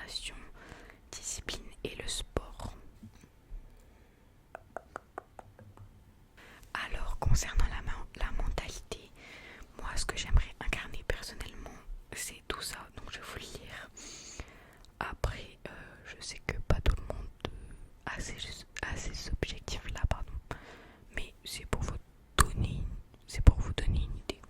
concentration, discipline et le sport. Alors concernant la mentalité, moi ce que j'aimerais incarner personnellement c'est tout ça, donc je vais vous le lire. Après je sais que pas tout le monde a ces objectifs là, pardon, mais c'est pour vous donner une idée.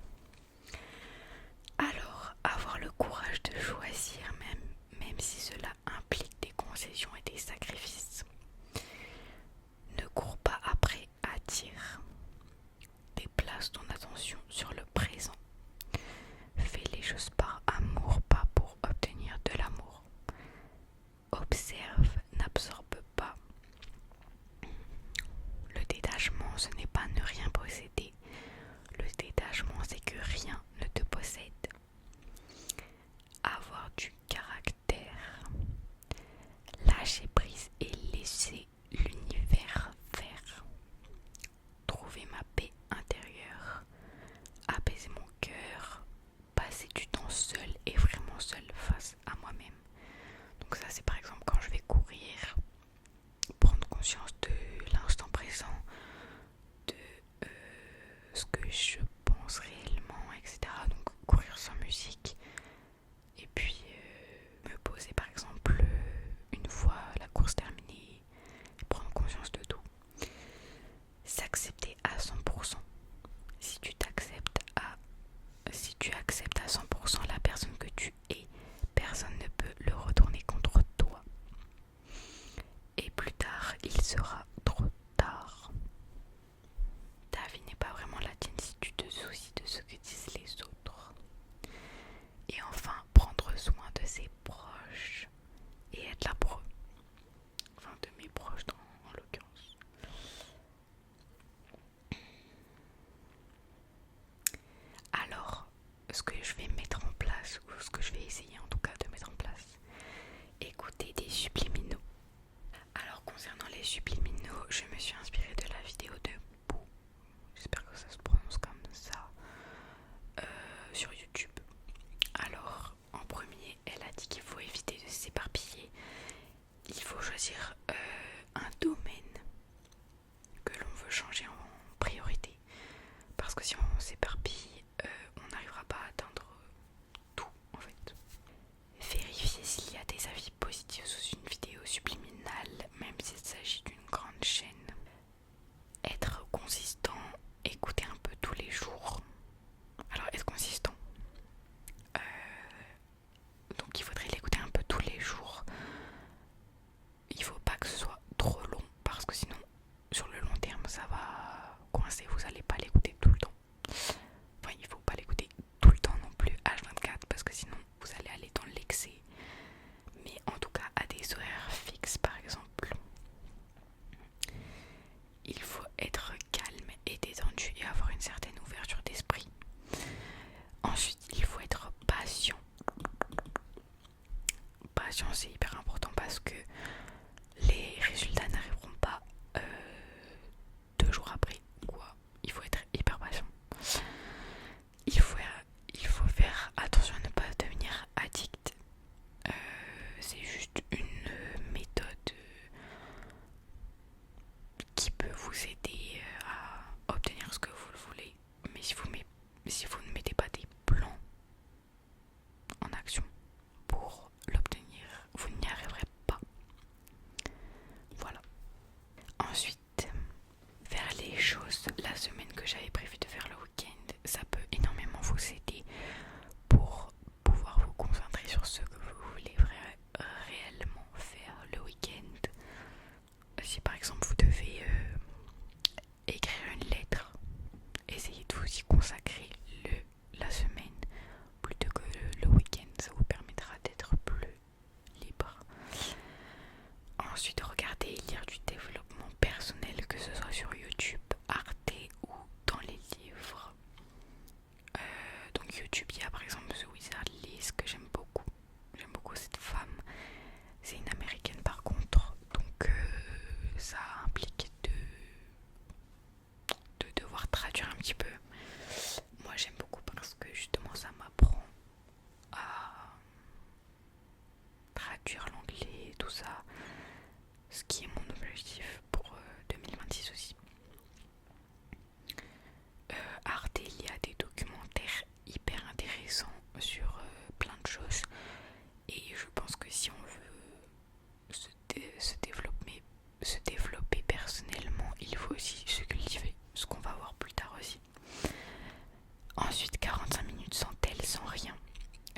Alors, avoir le courage de choisir même si cela implique des concessions et des sacrifices. Ne cours pas après, attire. Déplace ton attention sur le présent. Fais les choses par amour, pas pour obtenir de l'amour. Observe, n'absorbe pas. Le détachement, ce n'est pas ne rien posséder. Le détachement, c'est que rien ne te possède. Avoir du caractère. Lâcher prise et laisser l'univers faire. Trouver ma paix intérieure. Apaiser mon cœur. Passer du temps seul et vraiment seul face à moi-même. Donc ça c'est par exemple quand je vais courir, prendre conscience de l'instant présent, de ce que je pense réellement, etc. Donc courir sans musique. Et puis me poser par exemple une fois la course terminée, prendre conscience de tout. S'accepter à 100%. Si tu acceptes à 100% la personne que tu es, personne ne peut le retourner contre toi. Et plus tard, il sera trop tard. Ta vie n'est pas vraiment la tienne si tu te soucies de ce que disent les autres. Et enfin, prendre soin de ses proches et être là pour eux. Enfin, de mes proches en l'occurrence. Alors, ce que je vais mettre en place, ou ce que je vais essayer en tout cas de mettre en place, écouter des subliminaux. Alors concernant les subliminaux, je me suis inspirée de la vidéo de Boo, j'espère que ça se prononce comme ça, sur YouTube. Alors en premier, elle a dit qu'il faut éviter de s'éparpiller. Il faut choisir un domaine que l'on veut changer en priorité. Parce que si on s'éparpille, on n'arrivera pas à atteindre tout en fait. Vérifier s'il y a des avis positifs sous une vidéo subliminale, même s'il s'agit d'une grande chaîne. Être consistant, écouter un peu tous les jours. Alors être consistant, donc il faudrait l'écouter un peu tous les jours. Il faut pas que ce soit trop long parce que sinon sur le long terme ça va coincer, vous allez pas l'écouter tout le temps. Enfin il faut pas l'écouter tout le temps non plus H24 parce que sinon vous allez aller dans l'excès. Mais en tout cas à des horaires fixes par exemple. Il faut être calme et détendu et avoir une certaine ouverture d'esprit. Ensuite il faut être patient. Patient c'est hyper important parce que les résultats n'arriveront pas 2 jours après. Quoi. Il faut être hyper patient. Il faut faire attention à ne pas devenir addict. C'est juste une méthode qui peut vous aider à obtenir ce que vous voulez. Mais si vous ne mettez pas des plans en action pour l'obtenir, vous n'y arriverez pas. Voilà. traduire l'anglais, tout ça, ce qui est mon objectif pour 2026 aussi. Arte, il y a des documentaires hyper intéressants sur plein de choses, et je pense que si on veut se développer personnellement, il faut aussi se cultiver, ce qu'on va voir plus tard aussi. Ensuite, 45 minutes sans tel, sans rien.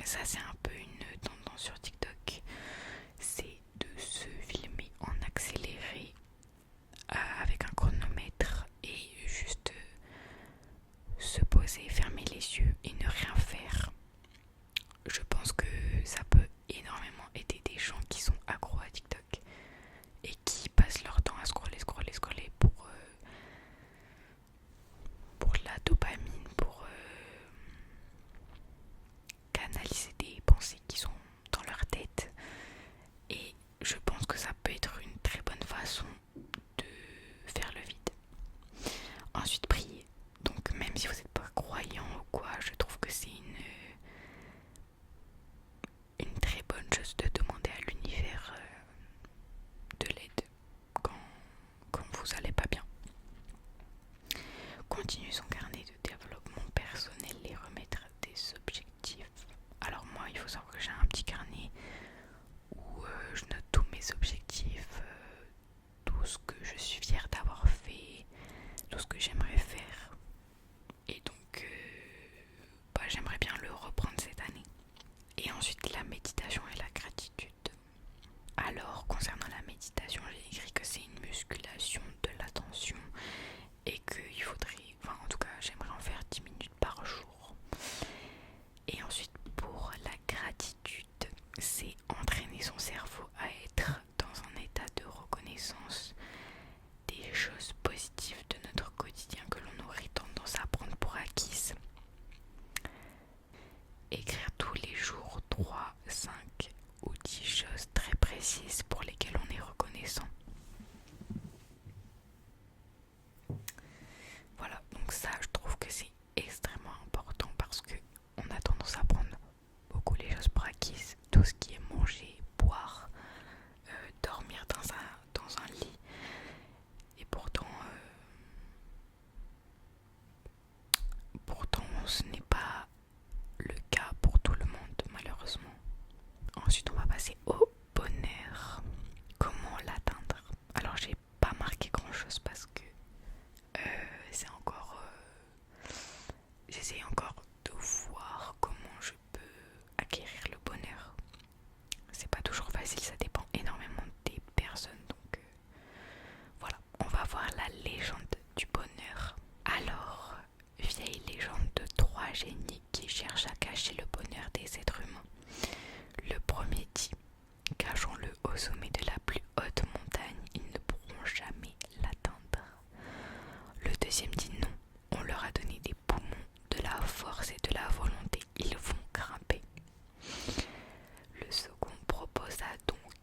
Ça, c'est un peu une tendance sur TikTok. C'est de se filmer en accéléré avec un chronomètre et juste se poser, fermer les yeux et ne rien faire. Je pense que ça peut énormément aider des gens qui sont accros à TikTok et qui passent leur temps à scroller pour la dopamine, pour canaliser des pensées qui sont dans leur tête. Et je pense que ça peut être une très bonne façon de faire le vide. Ensuite, prier. Donc même si vous n'êtes pas croyant ou quoi, je trouve que c'est une très bonne chose de demander à l'univers de l'aide quand vous allez pas bien. Continuer son carnet de développement personnel et remettre des objectifs. Alors moi, il faut savoir que j'ai un petit carnet où je note tous mes objectifs, tout ce que je suis fière d'avoir fait, tout ce que j'aimerais faire. Et donc, j'aimerais bien le reprendre cette année. Et ensuite, la méditation et la gratitude. Alors, concernant la méditation, j'ai écrit que c'est une musculation de l'attention et qu'il faudrait, en tout cas, j'aimerais en faire 10 minutes par jour. Et ensuite, pour la gratitude, c'est entraîner son cerveau à être dans un état de reconnaissance des choses positives de notre quotidien que l'on aurait tendance à prendre pour acquises. Écrire tous les jours 3, 5 ou 10 choses très précises pour lesquelles on est reconnaissant. Voilà, donc ça, je trouve que c'est extrêmement important parce que on a tendance à prendre beaucoup les choses pour acquises, tout ce qui est manger, boire, dormir dans un lit. Et pourtant ce n'est pas le cas pour tout le monde, malheureusement. Ensuite, on va passer au bonheur. Comment l'atteindre? Alors, j'ai pas marqué grand chose parce que c'est encore j'essaie encore de voir comment je peux acquérir le bonheur. C'est pas toujours facile, ça dépend énormément des personnes. Donc voilà, on va voir la légende du bonheur. Alors, vieille légende de 3 génies qui cherchent à cacher le bonheur des êtres humains. Le premier dit: cachons-le au sommet de la plus haute montagne, ils ne pourront jamais l'atteindre. Le deuxième dit: non, on leur a donné des poumons, de la force et de la volonté, ils vont grimper. Le second proposa donc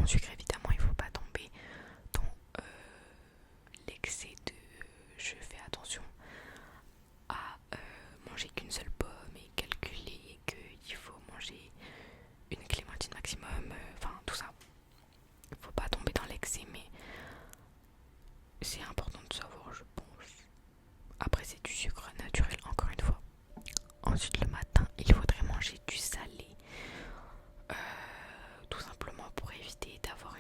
bon sucre évidemment, il faut pas tomber dans l'excès de... Je fais attention à manger qu'une seule pomme et calculer qu'il faut manger une clémentine maximum, enfin tout ça. Il faut pas tomber dans l'excès, mais c'est important de savoir, je pense. Après, c'est du sucre naturel, encore une fois. Ensuite, le matin, il faudrait manger du salé. Tout simplement pour éviter d'avoir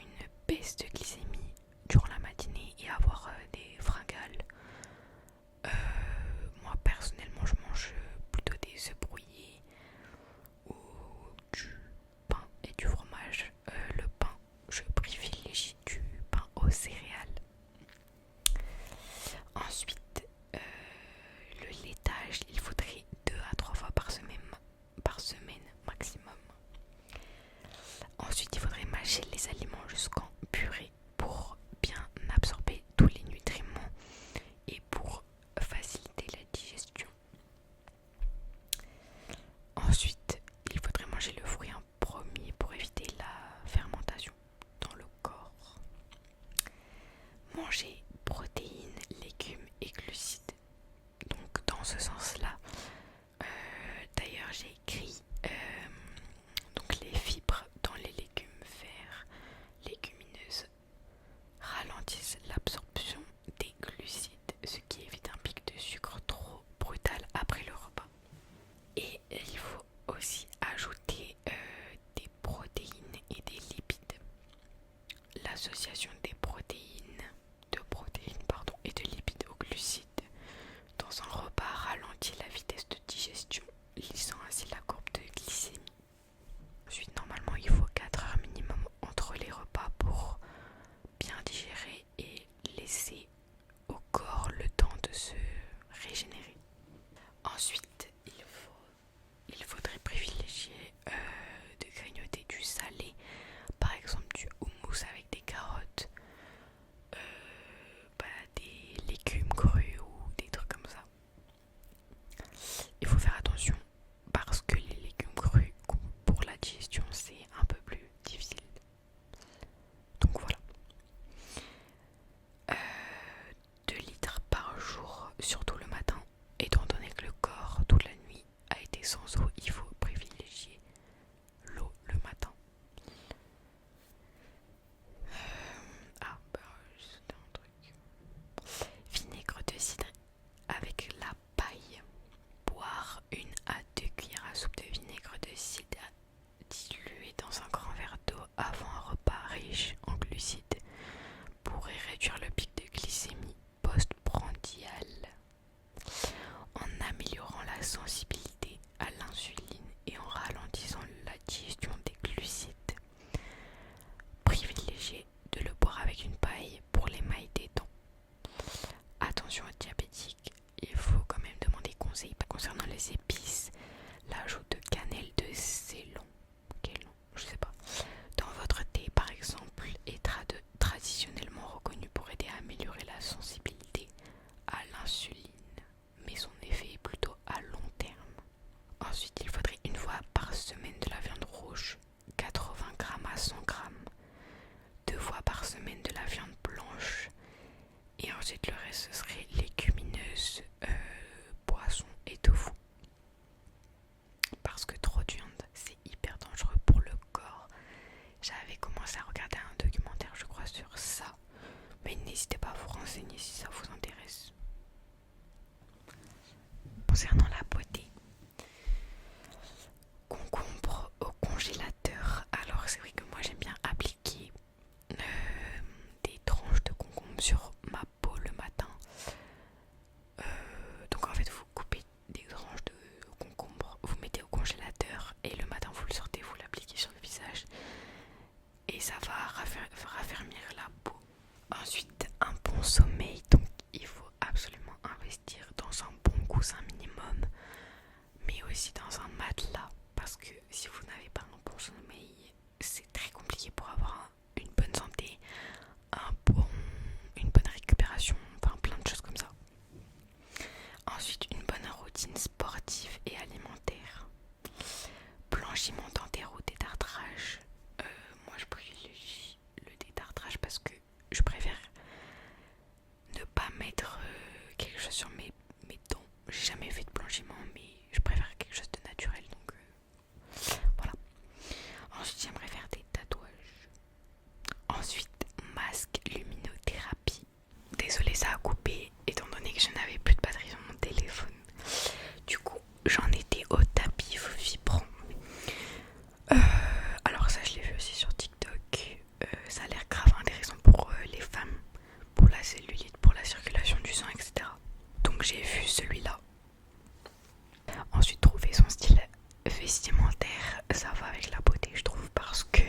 alimentaire, ça va avec la beauté, je trouve, parce que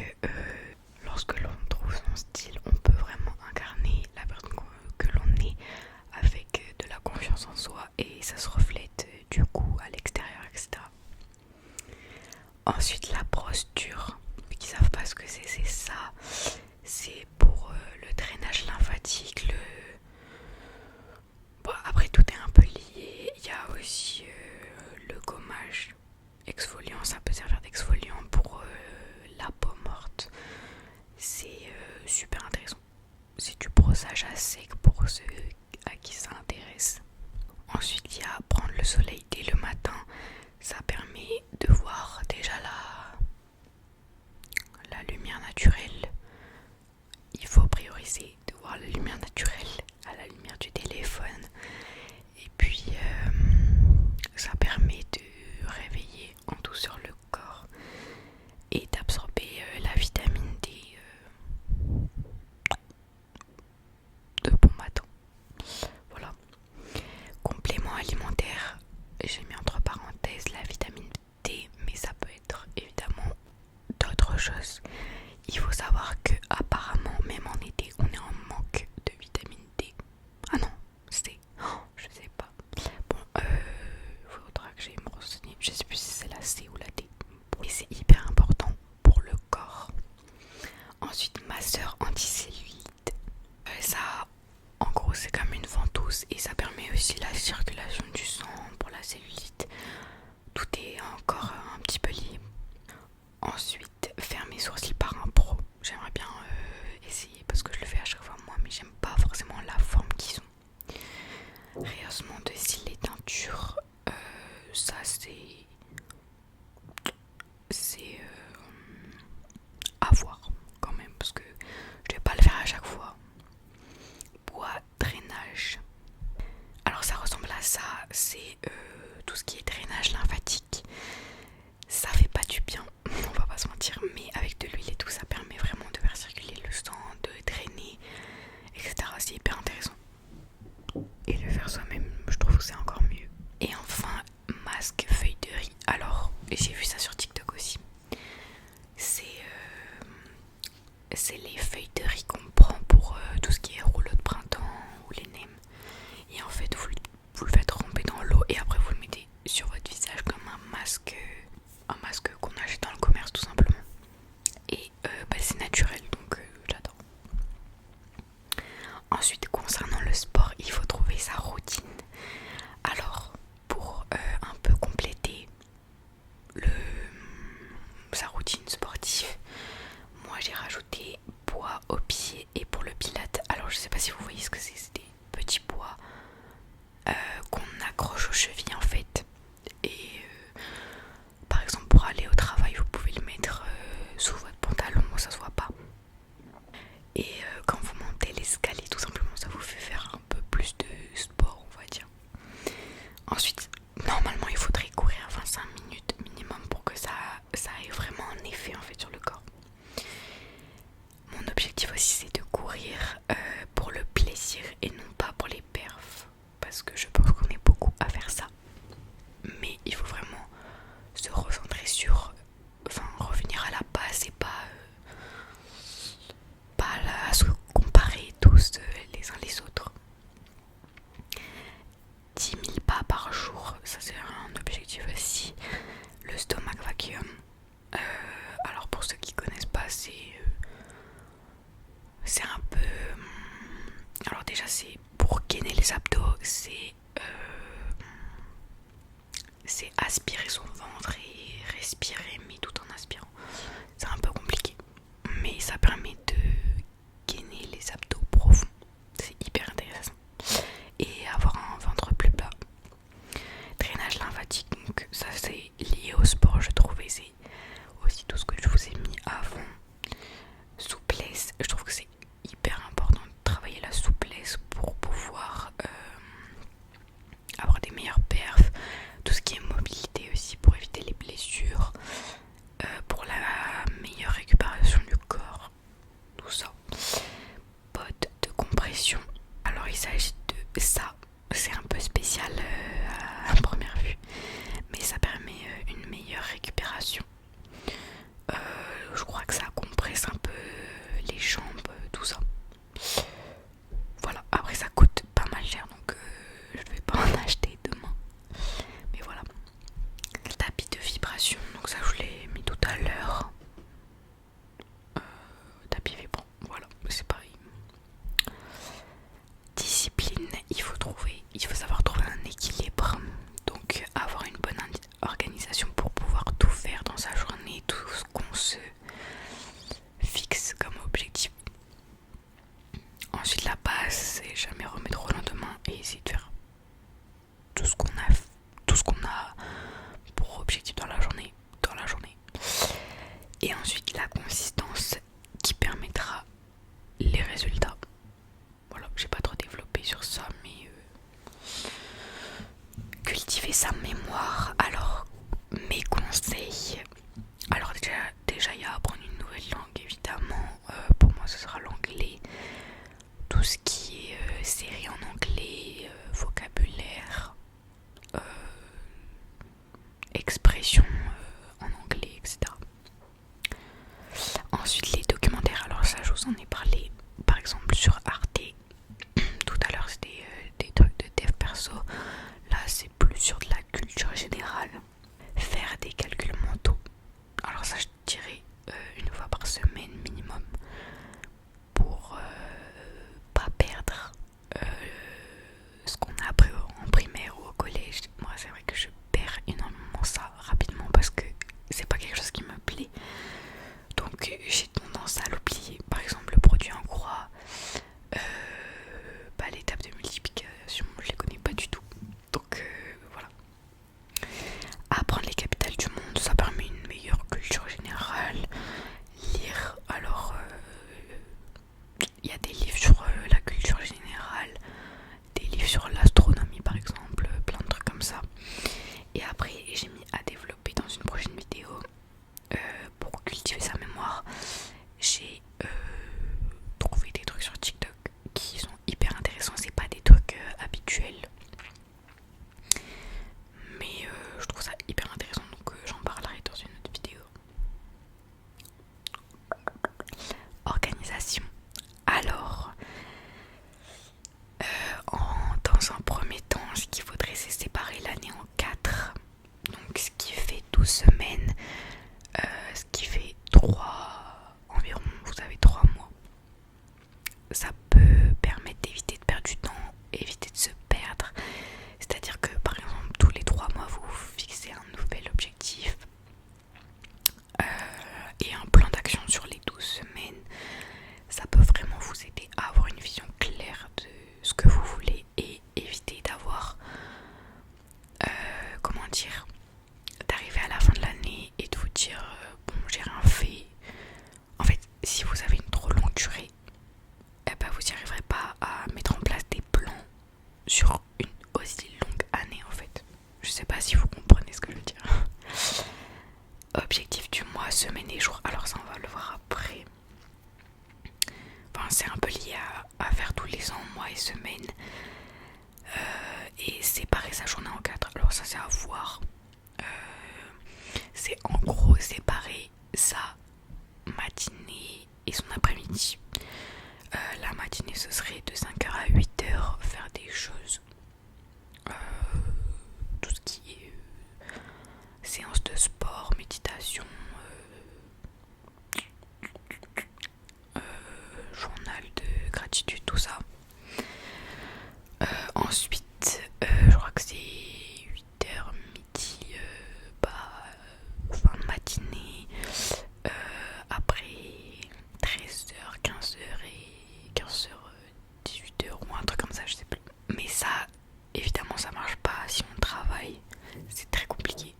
lorsque l'on trouve son style, on peut vraiment incarner la personne que l'on est avec de la confiance en soi et ça se reflète du coup à l'extérieur, etc. Ensuite, la posture, ceux qui savent pas ce que c'est ça. C'est pour le drainage lymphatique. Bon, après, tout est un peu lié. Il y a aussi le gommage exfoliant. Ça peut servir d'exfoliant pour la peau morte. C'est super intéressant. C'est du brossage à sec pour ceux à qui ça intéresse. Ensuite, il y a prendre le soleil dès le matin. Ça permet de voir déjà la lumière naturelle. Il faut prioriser de voir la lumière naturelle à la lumière du téléphone. Et puis, ça permet de réveiller en douceur le corps et d'absorber la vitamine D de bon matin. Voilà. Complément alimentaire, j'ai mis entre parenthèses la vitamine D, mais ça peut être évidemment d'autres choses. Il faut savoir que apparemment même en été on est en manque de vitamine D. Ah non, c'est... Oh, je sais pas. Bon, faudra que j'aille me renseigner. Je sais plus si c'est la C ou la D. Et c'est hyper important pour le corps. Ensuite, masseur anticellulite. Ça, en gros, c'est comme une ventouse et ça permet aussi la circulation du sang pour la cellulite. Tout est encore un petit peu lié. Ensuite, faire mes sourcils par un pro. J'aimerais bien essayer parce que je le fais à chaque fois moi, mais j'aime pas forcément la forme qu'ils ont. Rehaussement de cils et teinture, ça c'est à voir quand même parce que je vais pas le faire à chaque fois. Bois drainage. Alors ça ressemble à ça, c'est tout ce qui est drainage lymphatique. Ça fait pas du bien, on va pas se mentir, mais avec de l'huile et tout, ça permet vraiment de faire circuler le sang, de drainer, etc. C'est hyper intéressant. Et le faire soi-même, je trouve que c'est encore mieux. Et enfin, masque feuille de riz. Alors, j'ai vu ça sur TikTok aussi. C'est les feuilles de riz qu'on prend pour tout ce qui est rouleau de printemps ou les nems. Et en fait, vous le faites ramper dans l'eau et après vous le mettez sur votre visage comme un masque qu'on achète dans le commerce tout simplement. Et c'est naturel, donc j'adore. Ensuite, concernant le sport, il faut trouver sa routine. Alors, pour un peu compléter sa routine sportive, moi j'ai rajouté poids aux pieds et pour le pilate. Alors, je sais pas si vous voyez ce que c'est des petits poids qu'on accroche aux chevilles en fait. Et par exemple, pour aller au travail, vous pouvez le mettre sous votre pantalon, ça se voit pas. Et quand vous montez l'escalier, tout simplement, ça vous fait faire un peu plus de sport, on va dire. Ensuite, normalement, il faudrait courir 25 minutes minimum pour que ça ait vraiment un effet en fait sur le corps. Mon objectif aussi, c'est de courir pour le plaisir et non pas pour les perfs, parce que je pense qu'on est beaucoup à faire ça. Mais il faut vraiment se recentrer sur, revenir à la base et pas à se comparer tous les uns les autres. 10 000 pas par jour, ça c'est un objectif aussi. Le stomach vacuum, alors pour ceux qui connaissent pas, c'est un peu... Alors déjà c'est pour gainer les abdos, c'est aspirer son ventre et respirer mais tout en aspirant. C'est un peu compliqué, mais ça permet de gainer les abdos profonds. C'est hyper intéressant. Et avoir un ventre plus plat. Drainage lymphatique, donc ça c'est lié au sport je trouve, et c'est aussi tout ce que je vous ai mis avant. Souplesse, je trouve que c'est hyper important de travailler la souplesse pour pouvoir avoir des meilleures perfs. Tout ce qui est mobilité aussi pour éviter les blessures, pour la meilleure récupération du corps, tout ça. Bottes de compression, alors il s'agit de ça, c'est un peu spécial à première vue, mais ça permet une meilleure récupération Et ensuite la consistance qui permettra les résultats. Voilà, j'ai pas trop développé sur ça, mais cultiver sa mémoire. Alors, mes conseils. Alors déjà il y a apprendre une nouvelle langue évidemment. Pour moi ce sera l'anglais. Tout ce qui est série en anglais, vocabulaire, expression en anglais, etc. Ensuite les documentaires, alors ça je vous en ai parlé par exemple sur Arte. Tout à l'heure c'était des trucs de dev perso. Là c'est plus sur de la culture générale. Faire des calculs mentaux. Alors ça je dirais une fois par semaine minimum pour pas perdre ce qu'on a appris en primaire ou au collège. Moi c'est vrai que je perds énormément ça rapidement parce que c'est pas quelque chose qui me plaît. Donc j'ai tendance à l'oublier. Par exemple le produit en croix, l'étape de multiplication, je les connais pas du tout. Donc voilà. Apprendre les capitales du monde, ça permet une meilleure culture générale. Lire, alors il y a des livres sur la culture générale, des livres sur l'astronomie par exemple, plein de trucs comme ça. Et après j'ai mis à développer dans une prochaine vidéo pour cultiver sa mémoire. J'ai trouvé des trucs sur TikTok qui sont hyper intéressants. C'est pas des trucs habituels, mais je trouve ça hyper intéressant, donc j'en parlerai dans une autre vidéo. Organisation. Alors dans un premier temps, ce qu'il faudrait, c'est séparer l'année en 4. Donc ce qui fait 12 semaines, ce qui fait 3 environ, vous avez 3 mois. Ça peut permettre d'éviter de perdre du temps, éviter de se perdre. C'est-à-dire que par exemple tous les 3 mois vous fixez un nouvel objectif et un plan d'action sur les 12 semaines. Ça peut vraiment vous aider à avoir une vision claire de ce que vous voulez et éviter d'avoir d'arriver à la fin de l'année et de vous dire bon j'ai rien fait. En fait si vous avez une trop longue durée, vous n'y arriverez pas à mettre en place des plans sur une aussi longue année en fait. Je sais pas si vous comprenez ce que je veux dire. Objectif du mois, semaine et jour. Alors ça on va le voir après. Enfin c'est un peu lié à faire tous les ans, mois et semaines. Et séparer sa journée en 4. Alors ça c'est à voir. C'est en gros séparer sa matinée et son après-midi. La matinée ce serait de 5h à 8h, faire des choses, tout ce qui est séance de sport, méditation, journal de gratitude, tout ça. Ensuite je crois que c'est 8h midi, fin de matinée, après 13h, 15h et 15h, 18h ou un truc comme ça, je sais plus. Mais ça, évidemment, ça marche pas si on travaille, c'est très compliqué.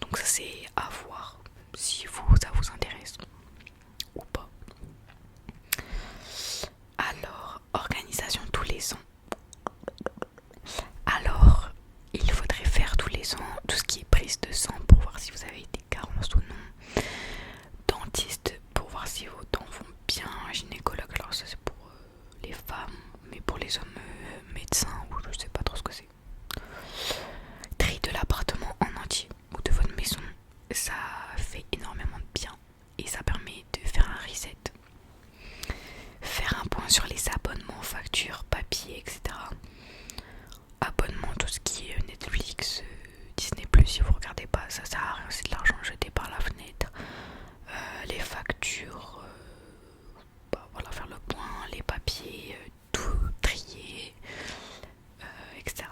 Donc ça c'est à voir si ça vous intéresse ou pas. Alors, organisation tous les ans. Alors, il faudrait faire tous les ans tout ce qui est prise de sang pour voir si vous avez des carences ou non. Dentiste pour voir si vos dents vont bien. Gynécologue, alors ça c'est pour les femmes, mais pour les hommes, médecins ou je sais pas trop ce que c'est. Tri de l'appartement en entier ou de votre maison, ça fait énormément de bien et ça permet de faire un reset. Faire un point sur les abonnements, factures, papier, etc. Abonnement, tout ce qui est Netflix, Disney+, si vous regardez pas, ça sert à rien, c'est de l'argent jeté par la fenêtre. Les factures, voilà, faire le point, les papiers, tout trier, etc.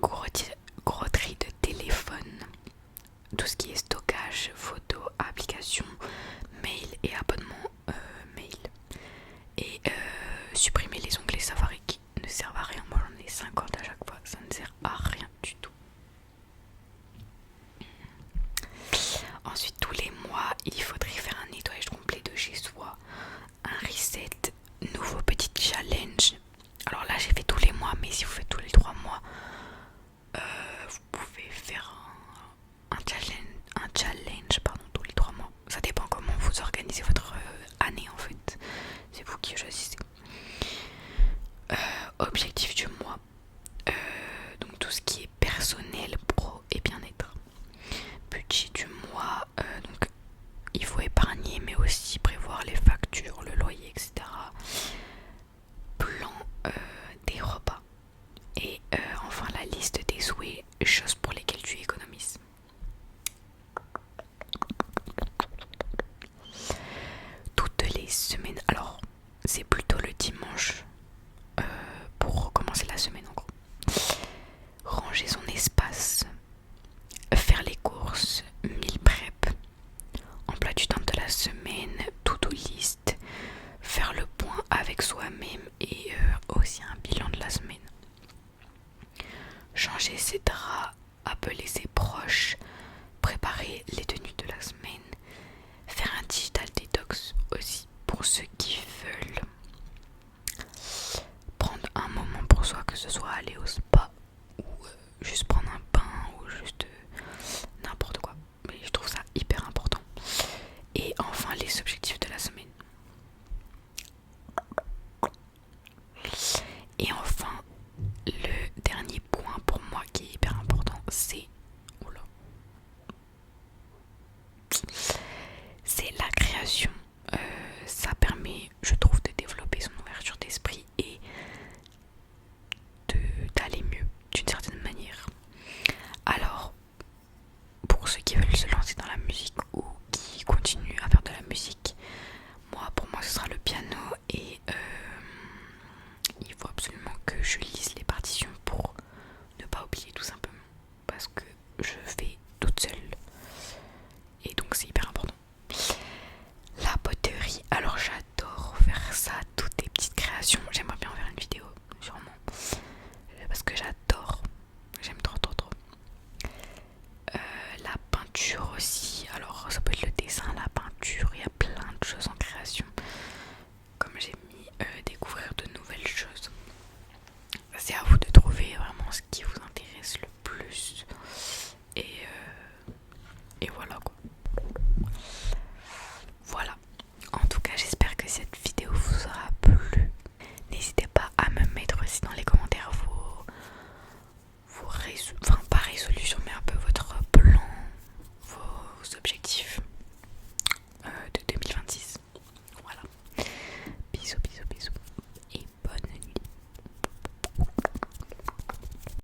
Gros tri de téléphone, tout ce qui est stockage, photos, applications, mail et abonnement mail. Et supprimer les onglets Safari qui ne servent à rien. Moi j'en ai 50 à chaque fois, ça ne sert à rien du tout. Ensuite tous les mois il faudrait faire un nettoyage complet de chez soi, un reset, nouveau petit challenge. Alors là j'ai fait tous les mois, mais si vous faites tous les 3 mois, vous pouvez faire un challenge pardon, tous les 3 mois. Ça dépend comment vous organisez votre année en fait. C'est vous qui choisissez. Objectif du mois. Donc tout ce qui est personnel, pro et bien-être. Budget du mois, donc il faut épargner mais aussi prévoir les factures, le loyer, etc. Plan des repas. Et enfin la liste des souhaits, choses pour lesquelles tu économises. Toutes les semaines, alors c'est plus